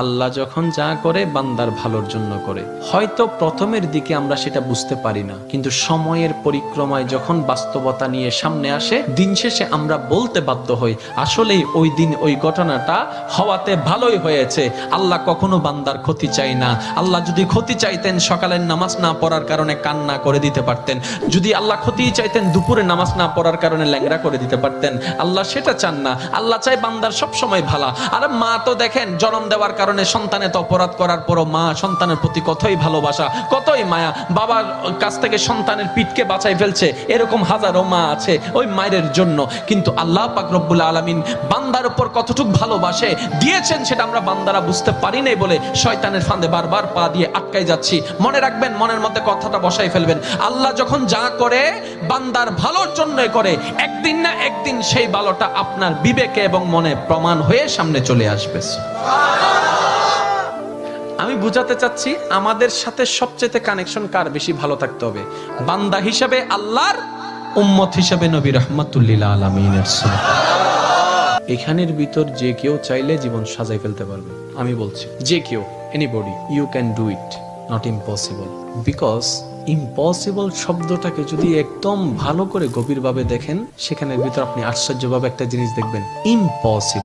আল্লাহ যখন যা করে বান্দার ভালোর জন্য করে। হয়তো প্রথমের দিকে আমরা সেটা বুঝতে পারি না, কিন্তু সময়ের পরিক্রমায় যখন বাস্তবতা নিয়ে সামনে আসে, দিন শেষে আমরা বলতে বাধ্য হই আসলেই ওই দিন ওই ঘটনাটা হওয়াতে ভালোই হয়েছে। আল্লাহ কখনো বান্দার ক্ষতি চাই না। আল্লাহ যদি ক্ষতি চাইতেন সকালের নামাজ না পড়ার কারণে কান্না করে দিতে পারতেন, যদি আল্লাহ ক্ষতি চাইতেন দুপুরে নামাজ না পড়ার কারণে ল্যাংড়া করে দিতে পারতেন। আল্লাহ সেটা চান না। আল্লাহ চাই বান্দার সব সময় ভালো। আর মা তো দেখেন জন্ম দেওয়ার কারণে সন্তানের তো অপরাধ করার পরও মা সন্তানের প্রতি কতই ভালোবাসা, কতই মায়া, বাবার কাছ থেকে সন্তানের পিঠকে বাঁচাই ফেলছে, এরকম হাজারো মা আছে ওই মায়ের জন্য। কিন্তু আল্লাহ পাক রব্বুল আলামিন বান্দার উপর কতটুকু ভালোবাসে দিয়েছেন সেটা আমরা বান্দারা বুঝতে পারি নাই বলে শয়তানের ফাঁদে বারবার পা দিয়ে আটকাই যাচ্ছি। মনে রাখবেন, মনের মধ্যে কথাটা বসাই ফেলবেন, আল্লাহ যখন যা করে বান্দার ভালোর জন্যই করে। একদিন না একদিন সেই ভালোটা আপনার বিবেকে এবং মনে প্রমাণ হয়ে সামনে চলে আসবে। আমি বুঝাতে চাচ্ছি আমাদের সাথে সবচেয়ে কানেকশন কার বেশি ভালো থাকতে হবে, বান্দা হিসেবে আল্লাহর, উম্মত হিসেবে নবী রাহমাতুল লিল আলামিনের। এখানের ভিতর যে কেউ চাইলে জীবন সাজাই ফেলতে পারবে। আমি বলছি যে কেউ, anybody, you can do it, not impossible. Because impossible শব্দটাকে যদি একদম ভালো করে গভীরভাবে দেখেন, সেখানের ভিতর আপনি আশ্চর্যভাবে একটা জিনিস দেখবেন, ইম্পসিবল।